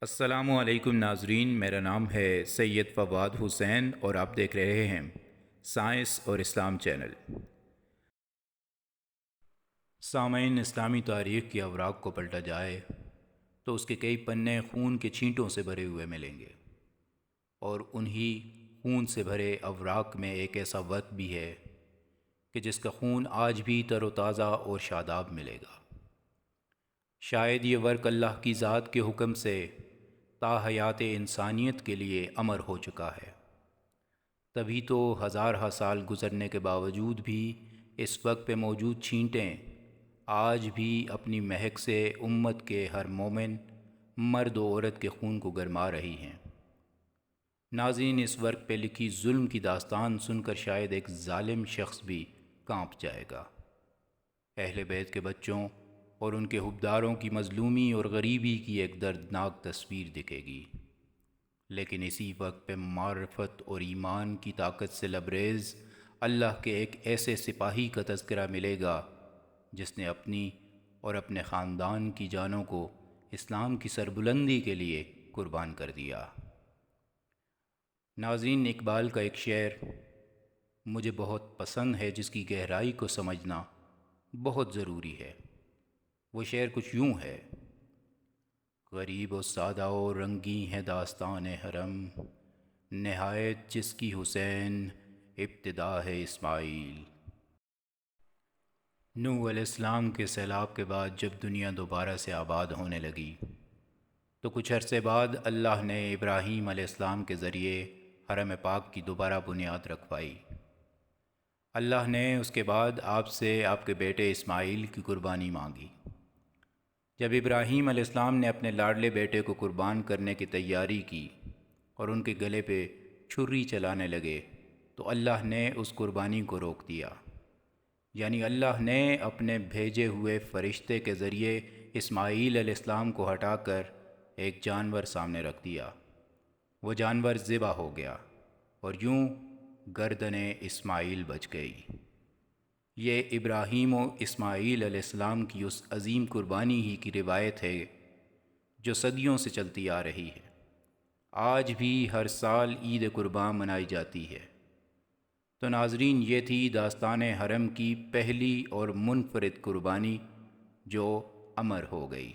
السلام علیکم ناظرین، میرا نام ہے سید فواد حسین اور آپ دیکھ رہے ہیں سائنس اور اسلام چینل۔ سامعین، اسلامی تاریخ کی اوراق کو پلٹا جائے تو اس کے کئی پنے خون کے چھینٹوں سے بھرے ہوئے ملیں گے، اور انہی خون سے بھرے اوراق میں ایک ایسا وقت بھی ہے کہ جس کا خون آج بھی تر و تازہ اور شاداب ملے گا۔ شاید یہ ورق اللہ کی ذات کے حکم سے تا حیات انسانیت کے لیے امر ہو چکا ہے، تبھی تو ہزارہ سال گزرنے کے باوجود بھی اس وقت پہ موجود چھینٹیں آج بھی اپنی مہک سے امت کے ہر مومن مرد و عورت کے خون کو گرما رہی ہیں۔ ناظرین، اس ورق پہ لکھی ظلم کی داستان سن کر شاید ایک ظالم شخص بھی کانپ جائے گا۔ اہل بیت کے بچوں اور ان کے حبداروں کی مظلومی اور غریبی کی ایک دردناک تصویر دکھے گی، لیکن اسی وقت پہ معرفت اور ایمان کی طاقت سے لبریز اللہ کے ایک ایسے سپاہی کا تذکرہ ملے گا جس نے اپنی اور اپنے خاندان کی جانوں کو اسلام کی سربلندی کے لیے قربان کر دیا۔ ناظرین، اقبال کا ایک شعر مجھے بہت پسند ہے جس کی گہرائی کو سمجھنا بہت ضروری ہے۔ وہ شعر کچھ یوں ہے: غریب و سادہ و رنگی ہے داستان حرم، نہایت جس کی حسین ابتدا ہے اسماعیل۔ نوح علیہ السلام کے سیلاب کے بعد جب دنیا دوبارہ سے آباد ہونے لگی تو کچھ عرصے بعد اللہ نے ابراہیم علیہ السلام کے ذریعے حرم پاک کی دوبارہ بنیاد رکھوائی۔ اللہ نے اس کے بعد آپ سے آپ کے بیٹے اسماعیل کی قربانی مانگی۔ جب ابراہیم علیہ السلام نے اپنے لاڈلے بیٹے کو قربان کرنے کی تیاری کی اور ان کے گلے پہ چھری چلانے لگے تو اللہ نے اس قربانی کو روک دیا، یعنی اللہ نے اپنے بھیجے ہوئے فرشتے کے ذریعے اسماعیل علیہ السلام کو ہٹا کر ایک جانور سامنے رکھ دیا۔ وہ جانور ذبح ہو گیا اور یوں گردن اسماعیل بچ گئی۔ یہ ابراہیم و اسماعیل علیہ السلام کی اس عظیم قربانی ہی کی روایت ہے جو صدیوں سے چلتی آ رہی ہے۔ آج بھی ہر سال عید قربان منائی جاتی ہے۔ تو ناظرین، یہ تھی داستان حرم کی پہلی اور منفرد قربانی جو امر ہو گئی۔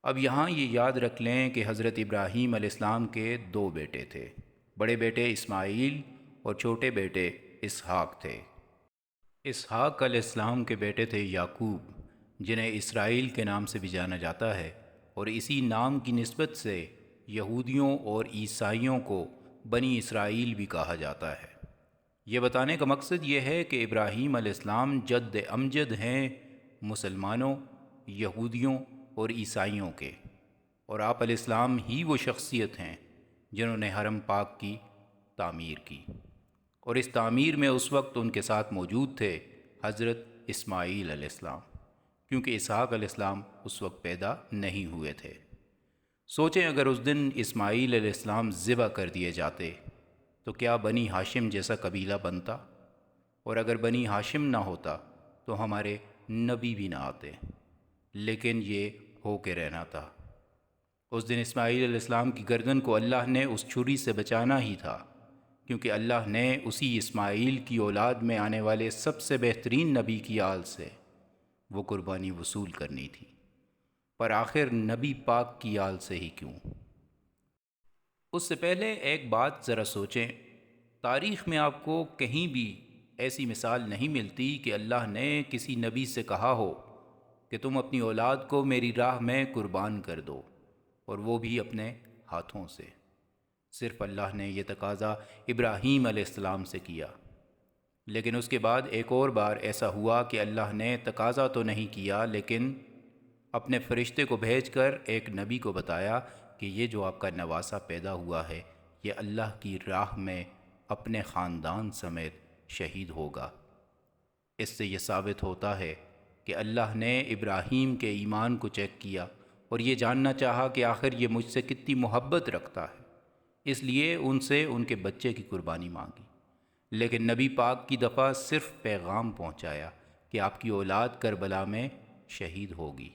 اب یہاں یہ یاد رکھ لیں کہ حضرت ابراہیم علیہ السلام کے دو بیٹے تھے، بڑے بیٹے اسماعیل اور چھوٹے بیٹے اسحاق تھے۔ اسحاق علیہ السلام کے بیٹے تھے یعقوب، جنہیں اسرائیل کے نام سے بھی جانا جاتا ہے، اور اسی نام کی نسبت سے یہودیوں اور عیسائیوں کو بنی اسرائیل بھی کہا جاتا ہے۔ یہ بتانے کا مقصد یہ ہے کہ ابراہیم علیہ السلام جد امجد ہیں مسلمانوں، یہودیوں اور عیسائیوں کے، اور آپ علیہ السلام ہی وہ شخصیت ہیں جنہوں نے حرم پاک کی تعمیر کی، اور اس تعمیر میں اس وقت ان کے ساتھ موجود تھے حضرت اسماعیل علیہ السلام، کیونکہ اسحاق علیہ السلام اس وقت پیدا نہیں ہوئے تھے۔ سوچیں، اگر اس دن اسماعیل علیہ السلام ذبح کر دیے جاتے تو کیا بنی ہاشم جیسا قبیلہ بنتا؟ اور اگر بنی ہاشم نہ ہوتا تو ہمارے نبی بھی نہ آتے، لیکن یہ ہو کے رہنا تھا۔ اس دن اسماعیل علیہ السلام کی گردن کو اللہ نے اس چھری سے بچانا ہی تھا، کیونکہ اللہ نے اسی اسماعیل کی اولاد میں آنے والے سب سے بہترین نبی کی آل سے وہ قربانی وصول کرنی تھی، پر آخر نبی پاک کی آل سے ہی کیوں؟ اس سے پہلے ایک بات ذرا سوچیں، تاریخ میں آپ کو کہیں بھی ایسی مثال نہیں ملتی کہ اللہ نے کسی نبی سے کہا ہو کہ تم اپنی اولاد کو میری راہ میں قربان کر دو، اور وہ بھی اپنے ہاتھوں سے۔ صرف اللہ نے یہ تقاضا ابراہیم علیہ السلام سے کیا، لیکن اس کے بعد ایک اور بار ایسا ہوا کہ اللہ نے تقاضا تو نہیں کیا، لیکن اپنے فرشتے کو بھیج کر ایک نبی کو بتایا کہ یہ جو آپ کا نواسہ پیدا ہوا ہے یہ اللہ کی راہ میں اپنے خاندان سمیت شہید ہوگا۔ اس سے یہ ثابت ہوتا ہے کہ اللہ نے ابراہیم کے ایمان کو چیک کیا اور یہ جاننا چاہا کہ آخر یہ مجھ سے کتنی محبت رکھتا ہے، اس لیے ان سے ان کے بچے کی قربانی مانگی۔ لیکن نبی پاک کی دفعہ صرف پیغام پہنچایا کہ آپ کی اولاد کربلا میں شہید ہوگی،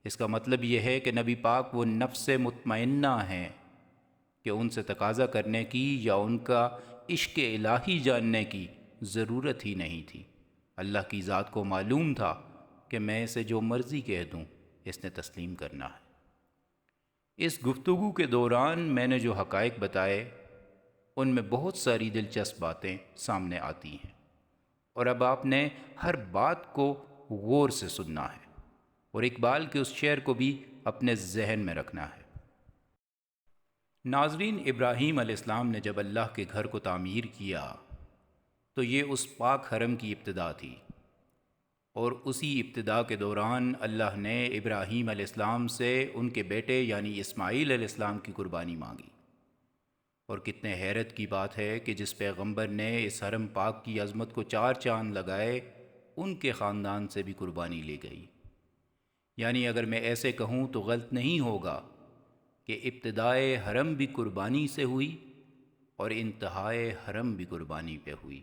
اس کا مطلب یہ ہے کہ نبی پاک وہ نفس مطمئنہ ہیں کہ ان سے تقاضا کرنے کی یا ان کا عشق الہی جاننے کی ضرورت ہی نہیں تھی۔ اللہ کی ذات کو معلوم تھا کہ میں اسے جو مرضی کہہ دوں اس نے تسلیم کرنا ہے۔ اس گفتگو کے دوران میں نے جو حقائق بتائے ان میں بہت ساری دلچسپ باتیں سامنے آتی ہیں، اور اب آپ نے ہر بات کو غور سے سننا ہے اور اقبال کے اس شعر کو بھی اپنے ذہن میں رکھنا ہے۔ ناظرین، ابراہیم علیہ السلام نے جب اللہ کے گھر کو تعمیر کیا تو یہ اس پاک حرم کی ابتدا تھی، اور اسی ابتدا کے دوران اللہ نے ابراہیم علیہ السلام سے ان کے بیٹے یعنی اسماعیل علیہ السلام کی قربانی مانگی۔ اور کتنے حیرت کی بات ہے کہ جس پیغمبر نے اس حرم پاک کی عظمت کو 4 چاند لگائے ان کے خاندان سے بھی قربانی لی گئی۔ یعنی اگر میں ایسے کہوں تو غلط نہیں ہوگا کہ ابتدائے حرم بھی قربانی سے ہوئی اور انتہائے حرم بھی قربانی پہ ہوئی۔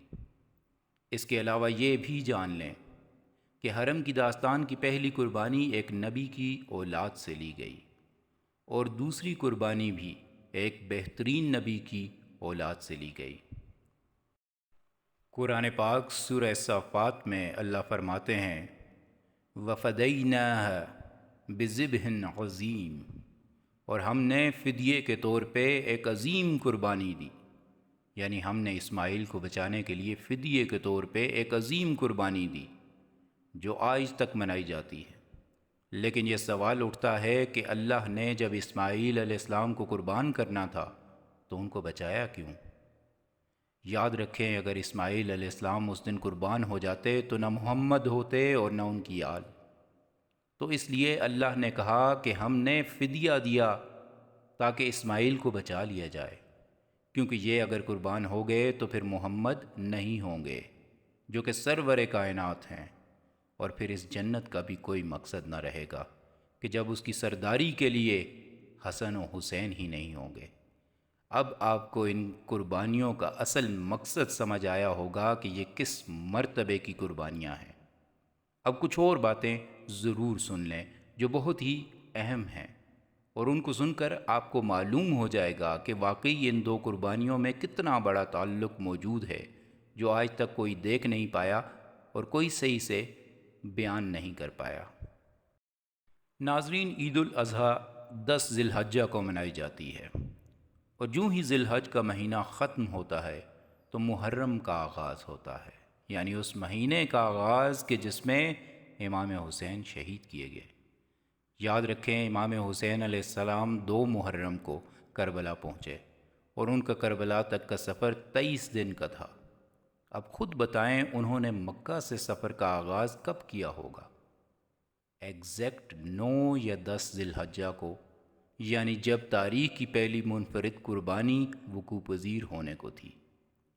اس کے علاوہ یہ بھی جان لیں کہ حرم کی داستان کی پہلی قربانی ایک نبی کی اولاد سے لی گئی، اور دوسری قربانی بھی ایک بہترین نبی کی اولاد سے لی گئی۔ قرآن پاک سورہ صافات میں اللہ فرماتے ہیں وَفَدَيْنَاهَا بِذِبْحٍ عَظِيمٍ، اور ہم نے فدیے کے طور پہ ایک عظیم قربانی دی، یعنی ہم نے اسماعیل کو بچانے کے لیے فدیے کے طور پہ ایک عظیم قربانی دی جو آج تک منائی جاتی ہے۔ لیکن یہ سوال اٹھتا ہے کہ اللہ نے جب اسماعیل علیہ السلام کو قربان کرنا تھا تو ان کو بچایا کیوں؟ یاد رکھیں، اگر اسماعیل علیہ السلام اس دن قربان ہو جاتے تو نہ محمد ہوتے اور نہ ان کی آل۔ تو اس لیے اللہ نے کہا کہ ہم نے فدیہ دیا تاکہ اسماعیل کو بچا لیا جائے، کیونکہ یہ اگر قربان ہو گئے تو پھر محمد نہیں ہوں گے جو کہ سرور کائنات ہیں، اور پھر اس جنت کا بھی کوئی مقصد نہ رہے گا کہ جب اس کی سرداری کے لیے حسن و حسین ہی نہیں ہوں گے۔ اب آپ کو ان قربانیوں کا اصل مقصد سمجھ آیا ہوگا کہ یہ کس مرتبے کی قربانیاں ہیں۔ اب کچھ اور باتیں ضرور سن لیں جو بہت ہی اہم ہیں، اور ان کو سن کر آپ کو معلوم ہو جائے گا کہ واقعی ان 2 قربانیوں میں کتنا بڑا تعلق موجود ہے جو آج تک کوئی دیکھ نہیں پایا اور کوئی صحیح سے بیان نہیں کر پایا۔ ناظرین، عید الاضحیٰ 10 ذی الحجہ کو منائی جاتی ہے، اور جو ہی ذی الحج کا مہینہ ختم ہوتا ہے تو محرم کا آغاز ہوتا ہے، یعنی اس مہینے کا آغاز کہ جس میں امام حسین شہید کیے گئے۔ یاد رکھیں، امام حسین علیہ السلام 2 محرم کو کربلا پہنچے، اور ان کا کربلا تک کا سفر 23 دن کا تھا۔ اب خود بتائیں انہوں نے مکہ سے سفر کا آغاز کب کیا ہوگا؟ ایگزیکٹ 9 یا 10 ذی الحجہ کو، یعنی جب تاریخ کی پہلی منفرد قربانی وقوع پذیر ہونے کو تھی۔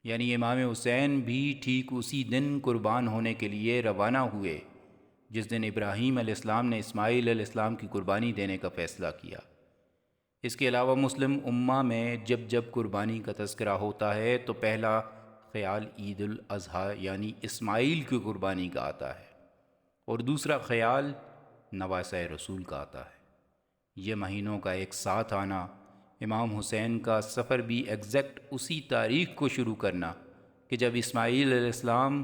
یعنی امام حسین بھی ٹھیک اسی دن قربان ہونے کے لیے روانہ ہوئے جس دن ابراہیم علیہ السلام نے اسماعیل علیہ السلام کی قربانی دینے کا فیصلہ کیا۔ اس کے علاوہ مسلم امہ میں جب جب قربانی کا تذکرہ ہوتا ہے تو پہلا خیال عید الاضحیٰ یعنی اسماعیل کی قربانی کا آتا ہے، اور دوسرا خیال نواسۂ رسول کا آتا ہے۔ یہ مہینوں کا ایک ساتھ آنا، امام حسین کا سفر بھی ایگزیکٹ اسی تاریخ کو شروع کرنا کہ جب اسماعیل علیہ السلام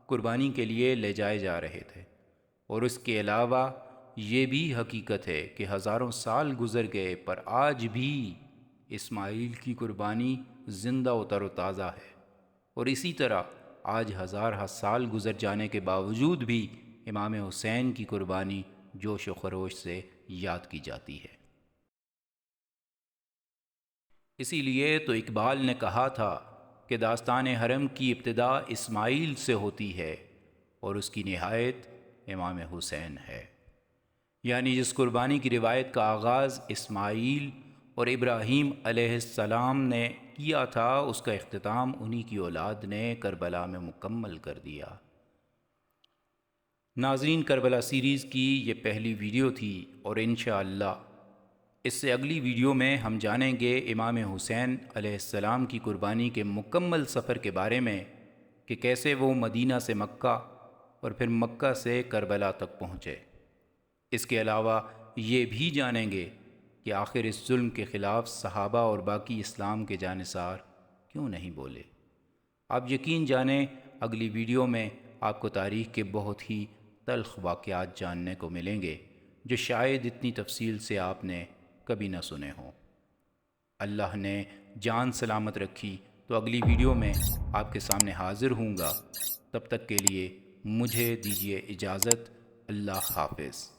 قربانی کے لیے لے جائے جا رہے تھے، اور اس کے علاوہ یہ بھی حقیقت ہے کہ ہزاروں سال گزر گئے پر آج بھی اسماعیل کی قربانی زندہ و تر و تازہ ہے، اور اسی طرح آج ہزارہ سال گزر جانے کے باوجود بھی امام حسین کی قربانی جوش و خروش سے یاد کی جاتی ہے۔ اسی لیے تو اقبال نے کہا تھا کہ داستان حرم کی ابتدا اسماعیل سے ہوتی ہے اور اس کی نہایت امام حسین ہے۔ یعنی جس قربانی کی روایت کا آغاز اسماعیل اور ابراہیم علیہ السلام نے کیا تھا، اس کا اختتام انہی کی اولاد نے کربلا میں مکمل کر دیا۔ ناظرین، کربلا سیریز کی یہ پہلی ویڈیو تھی، اور انشاءاللہ اس سے اگلی ویڈیو میں ہم جانیں گے امام حسین علیہ السلام کی قربانی کے مکمل سفر کے بارے میں کہ کیسے وہ مدینہ سے مکہ اور پھر مکہ سے کربلا تک پہنچے۔ اس کے علاوہ یہ بھی جانیں گے کہ آخر اس ظلم کے خلاف صحابہ اور باقی اسلام کے جانثار کیوں نہیں بولے۔ آپ یقین جانیں اگلی ویڈیو میں آپ کو تاریخ کے بہت ہی تلخ واقعات جاننے کو ملیں گے جو شاید اتنی تفصیل سے آپ نے کبھی نہ سنے ہوں۔ اللہ نے جان سلامت رکھی تو اگلی ویڈیو میں آپ کے سامنے حاضر ہوں گا۔ تب تک کے لیے مجھے دیجیے اجازت۔ اللہ حافظ۔